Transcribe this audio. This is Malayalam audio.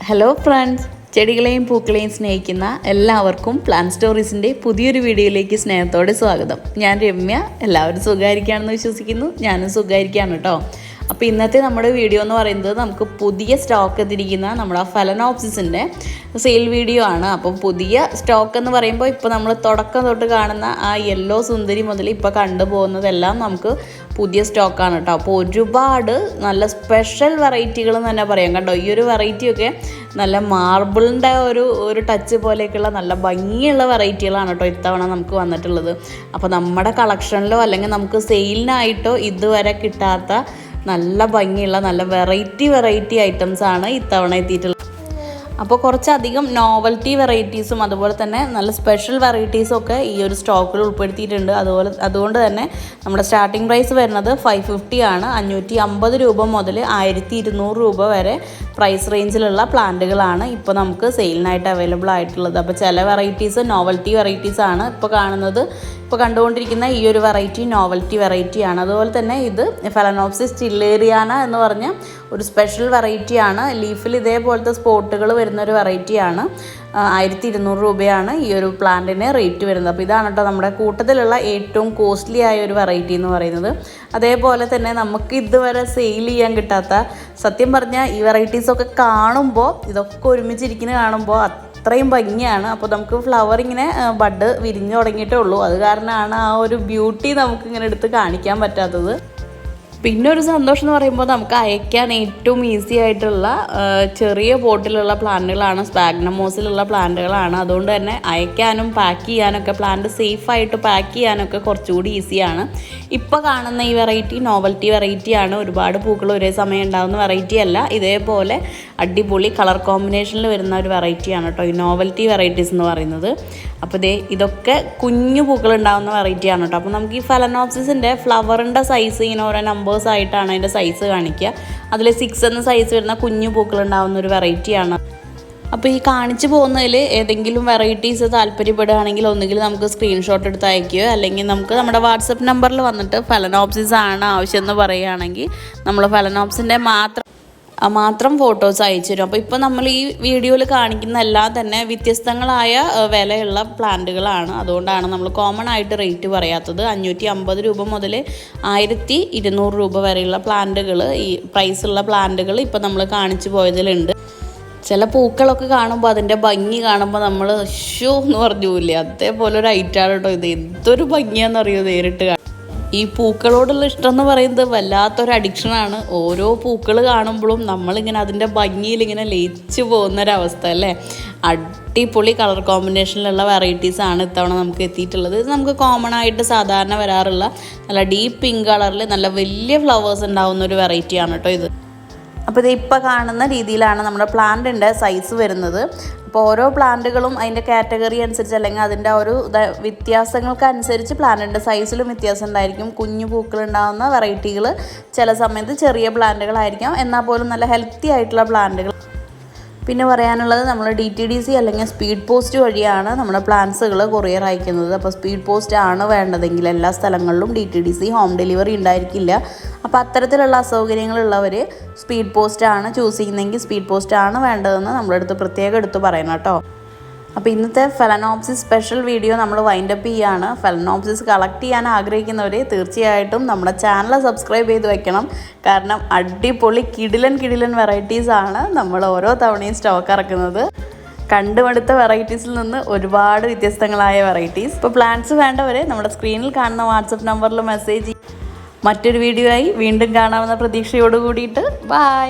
ഹലോ ഫ്രണ്ട്സ്, ചെടികളെയും പൂക്കളെയും സ്നേഹിക്കുന്ന എല്ലാവർക്കും പ്ലാന്റ് സ്റ്റോറീസിൻ്റെ പുതിയൊരു വീഡിയോയിലേക്ക് സ്നേഹത്തോടെ സ്വാഗതം. ഞാൻ രമ്യ. എല്ലാവരും സുഖമായിരിക്കുകയാണെന്ന് വിശ്വസിക്കുന്നു. ഞാനും സുഖമായിരിക്കുകയാണ് കേട്ടോ. അപ്പോൾ ഇന്നത്തെ നമ്മുടെ വീഡിയോ എന്ന് പറയുന്നത് നമുക്ക് പുതിയ സ്റ്റോക്ക് എത്തിയിരിക്കുന്ന നമ്മുടെ ഫലനോപ്സിസിൻ്റെ സെയിൽ വീഡിയോ ആണ്. അപ്പോൾ പുതിയ സ്റ്റോക്ക് എന്ന് പറയുമ്പോൾ ഇപ്പോൾ നമ്മൾ തുടക്കം തൊട്ട് കാണുന്ന ആ യെല്ലോ സുന്ദരി മുതൽ ഇപ്പോൾ കണ്ടുപോകുന്നതെല്ലാം നമുക്ക് പുതിയ സ്റ്റോക്കാണ് കേട്ടോ. അപ്പോൾ ഒരുപാട് നല്ല സ്പെഷ്യൽ വെറൈറ്റികൾ എന്ന് തന്നെ പറയാം കേട്ടോ. ഈ ഒരു വെറൈറ്റിയൊക്കെ നല്ല മാർബിളിൻ്റെ ഒരു ടച്ച് പോലെയൊക്കെയുള്ള നല്ല ഭംഗിയുള്ള വെറൈറ്റികളാണ് കേട്ടോ ഇത്തവണ നമുക്ക് വന്നിട്ടുള്ളത്. അപ്പോൾ നമ്മുടെ കളക്ഷനിലോ അല്ലെങ്കിൽ നമുക്ക് സെയിലിനായിട്ടോ ഇതുവരെ കിട്ടാത്ത നല്ല ഭംഗിയുള്ള നല്ല വെറൈറ്റി ഐറ്റംസാണ് ഇത്തവണ എത്തിയിട്ടുള്ളത്. അപ്പോൾ കുറച്ചധികം നോവൽറ്റി വെറൈറ്റീസും അതുപോലെ തന്നെ നല്ല സ്പെഷ്യൽ വെറൈറ്റീസും ഒക്കെ ഈ ഒരു സ്റ്റോക്കിൽ ഉൾപ്പെടുത്തിയിട്ടുണ്ട്. അതുകൊണ്ട് തന്നെ നമ്മുടെ സ്റ്റാർട്ടിംഗ് പ്രൈസ് വരുന്നത് 550 ആണ്. 550 രൂപ മുതൽ 1200 രൂപ വരെ പ്രൈസ് റേഞ്ചിലുള്ള പ്ലാന്റുകളാണ് ഇപ്പോൾ നമുക്ക് സെയിലിനായിട്ട് അവൈലബിൾ ആയിട്ടുള്ളത്. അപ്പോൾ ചില വെറൈറ്റീസ് നോവൽറ്റി വെറൈറ്റീസ് ആണ് ഇപ്പോൾ കാണുന്നത്. ഇപ്പോൾ കണ്ടുകൊണ്ടിരിക്കുന്ന ഈ ഒരു വെറൈറ്റി നോവൽറ്റി വെറൈറ്റിയാണ്. അതുപോലെ തന്നെ ഇത് ഫലനോപ്സിസ് ചില്ലേറിയാന എന്ന് പറഞ്ഞ ഒരു സ്പെഷ്യൽ വെറൈറ്റിയാണ്. ലീഫിൽ ഇതേപോലത്തെ സ്പോട്ടുകൾ വരുന്ന ഒരു വെറൈറ്റിയാണ്. 1200 രൂപയാണ് ഈ ഒരു പ്ലാന്റിന് റേറ്റ് വരുന്നത്. അപ്പോൾ ഇതാണ് കേട്ടോ നമ്മുടെ കൂട്ടത്തിലുള്ള ഏറ്റവും കോസ്റ്റ്ലി ആയ ഒരു വെറൈറ്റി എന്ന് പറയുന്നത്. അതേപോലെ തന്നെ നമുക്ക് ഇതുവരെ സെയിൽ ചെയ്യാൻ കിട്ടാത്ത, സത്യം പറഞ്ഞാൽ ഈ വെറൈറ്റീസൊക്കെ കാണുമ്പോൾ ഇതൊക്കെ ഒരുമിച്ചിരിക്കുന്നത് കാണുമ്പോൾ അത്രയും ഭംഗിയാണ്. അപ്പോൾ നമുക്ക് ഫ്ലവർ ഇങ്ങനെ ബഡ് വിരിഞ്ഞു തുടങ്ങിയിട്ടേ ഉള്ളൂ. അത് കാരണമാണ് ആ ഒരു ബ്യൂട്ടി നമുക്കിങ്ങനെ എടുത്ത് കാണിക്കാൻ പറ്റാത്തത്. പിന്നെ ഒരു സന്തോഷം എന്ന് പറയുമ്പോൾ നമുക്ക് അയക്കാൻ ഏറ്റവും ഈസി ആയിട്ടുള്ള ചെറിയ പോട്ടിലുള്ള പ്ലാന്റുകളാണ്, സ്പാഗ്നം മോസിലുള്ള പ്ലാന്റുകളാണ്. അതുകൊണ്ട് തന്നെ അയക്കാനും പാക്ക് ചെയ്യാനൊക്കെ പ്ലാന്റ് സേഫായിട്ട് പാക്ക് ചെയ്യാനൊക്കെ കുറച്ചുകൂടി ഈസിയാണ്. ഇപ്പോൾ കാണുന്ന ഈ വെറൈറ്റി നോവൽറ്റി വെറൈറ്റിയാണ്. ഒരുപാട് പൂക്കൾ ഒരേ സമയം ഉണ്ടാകുന്ന വെറൈറ്റി അല്ല. ഇതേപോലെ അടിപൊളി കളർ കോമ്പിനേഷനിൽ വരുന്ന ഒരു വെറൈറ്റിയാണ് കേട്ടോ ഈ നോവൽറ്റി വെറൈറ്റീസ് എന്ന് പറയുന്നത്. അപ്പോൾ ഇതൊക്കെ കുഞ്ഞു പൂക്കൾ ഉണ്ടാകുന്ന വെറൈറ്റിയാണ് കേട്ടോ. അപ്പോൾ നമുക്ക് ഈ ഫലനോപ്സിസിൻ്റെ ഫ്ലവറിൻ്റെ സൈസ് ഇങ്ങനെ ഓരോ നമ്പേഴ്സ് ആയിട്ടാണ് അതിൻ്റെ സൈസ് കാണിക്കുക. അതിൽ 6 എന്ന സൈസ് വരുന്ന കുഞ്ഞു പൂക്കൾ ഉണ്ടാകുന്ന ഒരു വെറൈറ്റിയാണ്. അപ്പോൾ ഈ കാണിച്ചു പോകുന്നതിൽ ഏതെങ്കിലും വെറൈറ്റീസ് താല്പര്യപ്പെടുകയാണെങ്കിൽ ഒന്നുകിൽ നമുക്ക് സ്ക്രീൻഷോട്ട് എടുത്ത് അയക്കുകയോ അല്ലെങ്കിൽ നമുക്ക് നമ്മുടെ വാട്സപ്പ് നമ്പറിൽ വന്നിട്ട് ഫലനോപ്സിസ് ആണ് ആവശ്യമെന്ന് പറയുകയാണെങ്കിൽ നമ്മൾ ഫലനോപ്സിൻ്റെ മാത്രം ഫോട്ടോസ് അയച്ചു തരും. അപ്പോൾ ഇപ്പോൾ നമ്മൾ ഈ വീഡിയോയിൽ കാണിക്കുന്ന എല്ലാം തന്നെ വ്യത്യസ്തങ്ങളായ വിലയുള്ള പ്ലാന്റുകളാണ്. അതുകൊണ്ടാണ് നമ്മൾ കോമൺ ആയിട്ട് റേറ്റ് പറയാത്തത്. 550 രൂപ മുതൽ 1200 രൂപ വരെയുള്ള പ്ലാന്റുകൾ, ഈ പ്രൈസുള്ള പ്ലാന്റുകൾ ഇപ്പോൾ നമ്മൾ കാണിച്ചു പോയതിലുണ്ട്. ചില പൂക്കളൊക്കെ കാണുമ്പോൾ അതിൻ്റെ ഭംഗി കാണുമ്പോൾ നമ്മൾ ഷോ എന്ന് പറഞ്ഞു പോയില്ലേ, അതേപോലെ ഒരു ഐറ്റാണ് കേട്ടോ ഇത്. എന്തൊരു ഭംഗിയാണെന്നറിയോ നേരിട്ട്. ഈ പൂക്കളോടുള്ള ഇഷ്ടം എന്ന് പറയുന്നത് വല്ലാത്തൊരു അഡിക്ഷനാണ്. ഓരോ പൂക്കൾ കാണുമ്പോഴും നമ്മളിങ്ങനെ അതിൻ്റെ ഭംഗിയിൽ ഇങ്ങനെ ലയിച്ചു പോകുന്നൊരവസ്ഥ അല്ലേ. അടിപൊളി കളർ കോമ്പിനേഷനിലുള്ള വെറൈറ്റീസാണ് ഇത്തവണ നമുക്ക് എത്തിയിട്ടുള്ളത്. ഇത് നമുക്ക് കോമൺ ആയിട്ട് സാധാരണ വരാറുള്ള നല്ല ഡീപ്പ് പിങ്ക് കളറിൽ നല്ല വലിയ ഫ്ലവേഴ്സ് ഉണ്ടാകുന്ന ഒരു വെറൈറ്റിയാണ് കേട്ടോ ഇത്. അപ്പോൾ ഇത് ഇപ്പോൾ കാണുന്ന രീതിയിലാണ് നമ്മുടെ പ്ലാന്റിൻ്റെ സൈസ് വരുന്നത്. അപ്പോൾ ഓരോ പ്ലാന്റുകളും അതിൻ്റെ കാറ്റഗറി അനുസരിച്ച് അല്ലെങ്കിൽ അതിൻ്റെ ഒരു വ്യത്യാസങ്ങൾക്കനുസരിച്ച് പ്ലാന്റിൻ്റെ സൈസിലും വ്യത്യാസം ഉണ്ടായിരിക്കും. കുഞ്ഞു പൂക്കളുണ്ടാകുന്ന വെറൈറ്റികൾ ചില സമയത്ത് ചെറിയ പ്ലാന്റുകളായിരിക്കാം, എന്നാൽ പോലും നല്ല ഹെൽത്തി ആയിട്ടുള്ള പ്ലാന്റുകൾ. പിന്നെ പറയാനുള്ളത്, നമ്മൾ DTDC അല്ലെങ്കിൽ സ്പീഡ് പോസ്റ്റ് വഴിയാണ് നമ്മുടെ പ്ലാന്റ്സുകൾ കൊറിയർ അയക്കുന്നത്. അപ്പോൾ സ്പീഡ് പോസ്റ്റ് ആണ് വേണ്ടതെങ്കിൽ എല്ലാ സ്ഥലങ്ങളിലും DTDC ഹോം ഡെലിവറി ഉണ്ടായിരിക്കില്ല. അപ്പോൾ അത്തരത്തിലുള്ള അസൗകര്യങ്ങളുള്ളവർ സ്പീഡ് പോസ്റ്റാണ് ചൂസ് ചെയ്യുന്നതെങ്കിൽ സ്പീഡ് പോസ്റ്റാണ് വേണ്ടതെന്ന് നമ്മളെടുത്ത് പ്രത്യേകം എടുത്ത് പറയണം കേട്ടോ. അപ്പോൾ ഇന്നത്തെ ഫലനോപ്സിസ് സ്പെഷ്യൽ വീഡിയോ നമ്മൾ വൈൻഡപ്പ് ചെയ്യുകയാണ്. ഫലനോപ്സിസ് കളക്ട് ചെയ്യാൻ ആഗ്രഹിക്കുന്നവർ തീർച്ചയായിട്ടും നമ്മുടെ ചാനൽ സബ്സ്ക്രൈബ് ചെയ്ത് വെക്കണം. കാരണം അടിപൊളി കിടിലൻ വെറൈറ്റീസാണ് നമ്മൾ ഓരോ തവണയും സ്റ്റോക്ക് ഇറക്കുന്നത്. കണ്ടുമടുത്ത വെറൈറ്റീസിൽ നിന്ന് ഒരുപാട് വ്യത്യസ്തങ്ങളായ വെറൈറ്റീസ്. ഇപ്പോൾ പ്ലാന്റ്സ് വേണ്ടവർ നമ്മുടെ സ്ക്രീനിൽ കാണുന്ന വാട്സപ്പ് നമ്പറിൽ മെസ്സേജ് ചെയ്യും. മറ്റൊരു വീഡിയോ ആയി വീണ്ടും കാണാമെന്ന പ്രതീക്ഷയോട് കൂടിയിട്ട് ബൈ.